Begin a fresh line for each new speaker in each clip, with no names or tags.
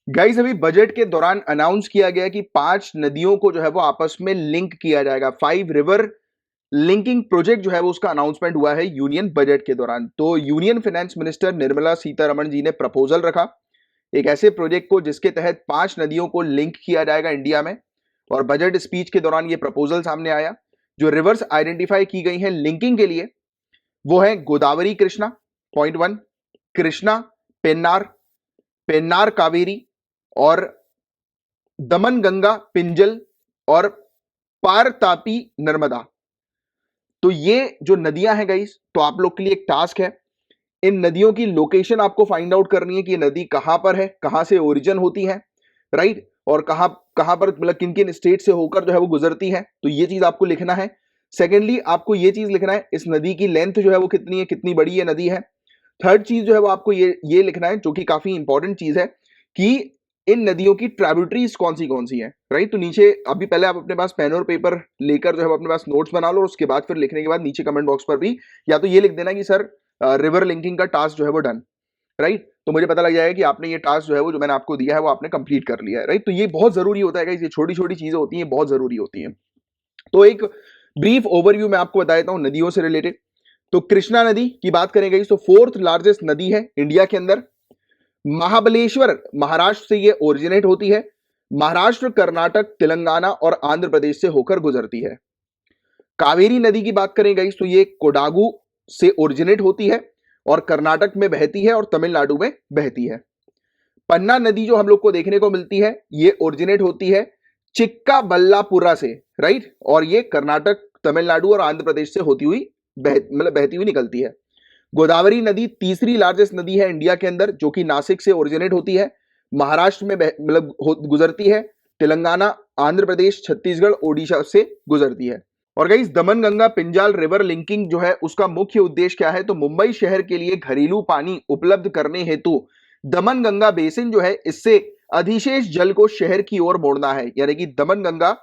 Guys अभी budget के दौरान अनाउंस किया गया कि 5 नदियों को जो है वो आपस में लिंक किया जाएगा। 5 रिवर लिंकिंग प्रोजेक्ट जो है वो उसका अनाउंसमेंट हुआ है यूनियन बजट के दौरान। तो union finance minister Nirmala Sitharaman ji ने प्रपोजल रखा एक ऐसे प्रोजेक्ट को जिसके तहत 5 नदियों को लिंक किया जाएगा इंडिया में। और बजट स्पीच के दौरान ये प्रपोजल सामने आया। जो रिवर्स आइडेंटिफाई की गई हैं लिंकिंग के लिए वो है गोदावरी कृष्णा पॉइंट 1, कृष्णा पेन्नार, पेन्नार कावेरी और दमन गंगा पिंजल और पार तापी नर्मदा। तो ये जो नदियां हैं गाइस, तो आप लोग के लिए एक टास्क है, इन नदियों की लोकेशन आपको फाइंड आउट करनी है कि ये नदी कहां पर है, कहां से ओरिजिन होती है, राइट, और कहां कहां पर मतलब किन किन स्टेट से होकर जो है वो गुजरती है। तो ये चीज आपको लिखना है। सेकेंडली आपको ये चीज लिखना है इस नदी की लेंथ जो है वो कितनी है, कितनी बड़ी ये नदी है। थर्ड चीज जो है वो आपको ये लिखना है जो कि काफी इंपॉर्टेंट चीज है कि इन नदियों की ट्राइब्यूटरीज कौन सी है, राइट। तो नीचे अभी पहले आप अपने पास पेन और पेपर लेकर जो है अपने पास नोट्स बना लो और उसके बाद फिर लिखने के बाद नीचे कमेंट बॉक्स पर भी या तो ये लिख देना कि सर रिवर लिंकिंग का टास्क जो है वो डन, राइट। तो मुझे पता लग जाएगा कि आपने ये टास्क जो है वो जो मैंने आपको दिया है वो आपने कंप्लीट कर लिया है, राइट। तो ये बहुत जरूरी होता है, ये छोटी छोटी चीजें होती हैं, बहुत जरूरी होती हैं। तो एक ब्रीफ ओवरव्यू मैं आपको बता देता हूं नदियों से रिलेटेड। तो कृष्णा नदी की बात करेंगे तो 4th लार्जेस्ट नदी है इंडिया के अंदर। महाबलेश्वर महाराष्ट्र से ये ओरिजिनेट होती है। महाराष्ट्र, कर्नाटक, तेलंगाना और आंध्र प्रदेश से होकर गुजरती है। कावेरी नदी की बात करें गाइस तो ये कोडागु से ओरिजिनेट होती है और कर्नाटक में बहती है और तमिलनाडु में बहती है। पन्ना नदी जो हम लोग को देखने को मिलती है ये ओरिजिनेट होती है चिक्काबल्लापुरा से, राइट, और ये कर्नाटक, तमिलनाडु और आंध्र प्रदेश से होती हुई बहती हुई निकलती है। गोदावरी नदी तीसरी लार्जेस्ट नदी है इंडिया के अंदर जो कि नासिक से ओरिजिनेट होती है, महाराष्ट्र में गुजरती है, तेलंगाना, आंध्र प्रदेश, छत्तीसगढ़, ओडिशा से गुजरती है। और गाइस दमन गंगा पिंजाल रिवर लिंकिंग जो है उसका मुख्य उद्देश्य क्या है, तो मुंबई शहर के लिए घरेलू पानी उपलब्ध करने हेतु दमन गंगा बेसिन जो है इससे अधिशेष जल को शहर की ओर मोड़ना है। यानी कि दमन गंगा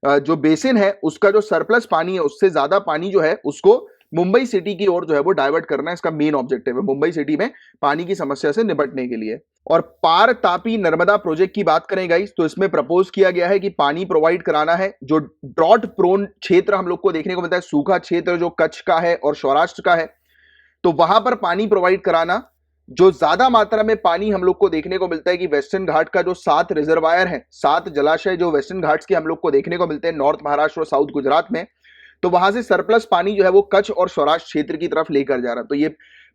जो बेसिन है उसका जो सरप्लस पानी है उससे ज्यादा पानी जो है उसको मुंबई सिटी की ओर जो है वो डाइवर्ट करना है। इसका मेन ऑब्जेक्टिव है मुंबई सिटी में पानी की समस्या से निपटने के लिए। और पार तापी नर्मदा प्रोजेक्ट की बात करें गाइस तो इसमें प्रपोज किया गया है कि पानी प्रोवाइड कराना है जो ड्रॉट प्रोन क्षेत्र हम लोग को देखने को मिलता है, सूखा क्षेत्र जो कच्छ का है और सौराष्ट्र का है, तो वहां पर पानी प्रोवाइड कराना। जो ज्यादा मात्रा में पानी हम लोग को देखने को मिलता है कि वेस्टर्न घाट का जो 7 रिजर्वायर है, 7 जलाशय जो वेस्टर्न घाट्स के हम लोग को देखने को मिलते हैं नॉर्थ महाराष्ट्र और साउथ गुजरात में, तो वहां से सरप्लस पानी जो है वो कच्छ और सौराष्ट्र क्षेत्र की तरफ लेकर जा रहा है। तो ये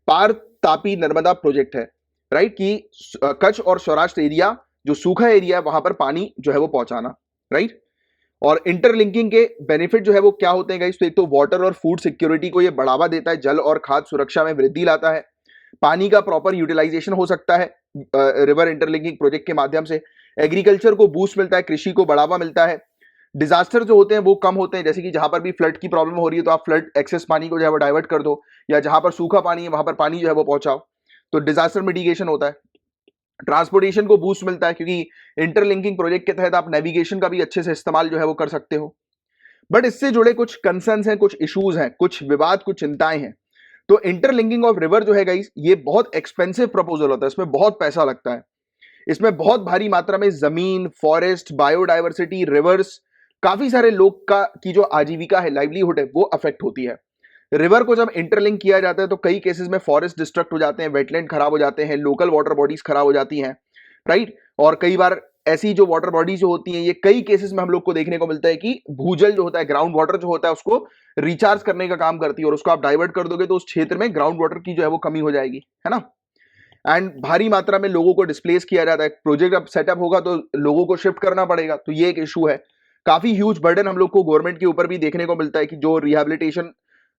पार तापी नर्मदा प्रोजेक्ट है, राइट, कि कच्छ और सौराष्ट्र एरिया जो सूखा एरिया है वहां पर पानी जो है वो पहुंचाना, राइट। और इंटरलिंकिंग के बेनिफिट जो है वो क्या होते हैं गाइस, तो एक तो वाटर और फूड सिक्योरिटी को ये बढ़ावा देता है, जल और खाद्य सुरक्षा में वृद्धि लाता है, पानी का प्रॉपर यूटिलाइजेशन हो सकता है रिवर इंटरलिंकिंग प्रोजेक्ट के माध्यम से, एग्रीकल्चर को बूस्ट मिलता है, कृषि को बढ़ावा मिलता है, डिजास्टर जो होते हैं वो कम होते हैं, जैसे कि जहां पर भी फ्लड की प्रॉब्लम हो रही है तो आप फ्लड एक्सेस पानी को जो है वो डाइवर्ट कर दो, या जहां पर सूखा पानी है वहां पर पानी जो है वो पहुंचाओ, तो डिजास्टर मिटिगेशन होता है। ट्रांसपोर्टेशन को बूस्ट मिलता है क्योंकि इंटरलिंकिंग प्रोजेक्ट के तहत आप नेविगेशन का भी अच्छे से इस्तेमाल जो है वो कर सकते हो। बट इससे जुड़े कुछ कंसर्न्स हैं, कुछ इश्यूज हैं, कुछ विवाद, कुछ चिंताएं हैं। तो इंटरलिंकिंग ऑफ रिवर जो है गाइस ये बहुत एक्सपेंसिव प्रपोजल होता है, इसमें बहुत पैसा लगता है, इसमें बहुत भारी मात्रा में जमीन, फॉरेस्ट, बायोडाइवर्सिटी, रिवर्स, काफी सारे लोग का की जो आजीविका है, लाइवलीहुड है, वो अफेक्ट होती है। रिवर को जब इंटरलिंक किया जाता है तो कई केसेस में फॉरेस्ट डिस्ट्रक्ट हो जाते हैं, वेटलैंड खराब हो जाते हैं, लोकल वाटर बॉडीज खराब हो जाती हैं, राइट। और कई बार ऐसी जो वाटर बॉडीज जो होती हैं ये कई केसेस में हम लोग को देखने को मिलता है कि भूजल जो होता है, ग्राउंड वाटर जो होता है उसको रिचार्ज करने का काम करती है, और उसको आप डाइवर्ट कर दोगे तो उस क्षेत्र में ग्राउंड वाटर की जो है वो कमी हो जाएगी, है ना। एंड भारी मात्रा में लोगों को डिस्प्लेस किया जाता है, प्रोजेक्ट अब सेटअप होगा तो लोगों को शिफ्ट करना पड़ेगा, तो ये एक इशू है। काफी ह्यूज बर्डन हम लोग को गवर्नमेंट के ऊपर भी देखने को मिलता है कि जो रिहेबिलिटेशन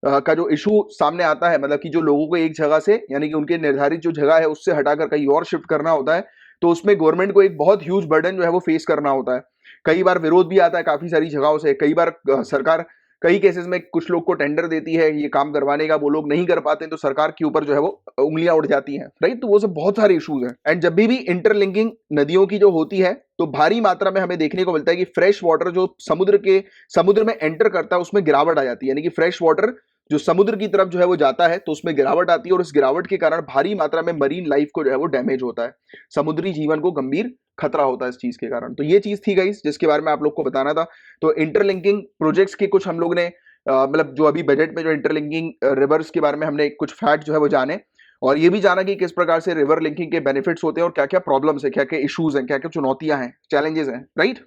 का जो इशू सामने आता है, मतलब कि जो लोगों को एक जगह से यानी कि उनके निर्धारित जो जगह है उससे हटाकर कहीं और शिफ्ट करना होता है, तो उसमें गवर्नमेंट को एक बहुत ह्यूज बर्डन जो है वो फेस करना होता है। कई बार विरोध भी आता है काफी सारी जगहों से, कई बार सरकार कई केसेस में कुछ लोग को टेंडर देती है ये काम करवाने का, वो लोग नहीं कर पाते तो सरकार के ऊपर जो है वो उंगलियां उठ जाती हैं, राइट। तो वो सब बहुत सारे इश्यूज हैं। एंड जब भी इंटरलिंकिंग नदियों की जो होती है तो भारी मात्रा में हमें देखने को मिलता है कि फ्रेश वाटर जो समुद्र में एंटर करता है उसमें गिरावट आ जाती है, यानी कि फ्रेश वाटर जो समुद्र की तरफ जो है वो जाता है तो उसमें गिरावट आती है, और इस गिरावट के कारण भारी मात्रा में मरीन लाइफ को जो है वो डैमेज होता है, समुद्री जीवन को गंभीर खतरा होता है इस चीज के कारण। तो ये चीज थी गाइस जिसके बारे में आप लोग को बताना था। तो इंटरलिंकिंग प्रोजेक्ट्स के कुछ हम लोग ने मतलब जो अभी बजट में जो इंटरलिंकिंग रिवर्स के बारे में हमने कुछ फैक्ट जो है वो जाने, और ये भी जाना कि किस प्रकार से रिवर लिंकिंग के बेनिफिट्स होते हैं और क्या क्या प्रॉब्लम्स है, क्या क्या इश्यूज हैं, क्या क्या चुनौतियां हैं, चैलेंजेस हैं, राइट।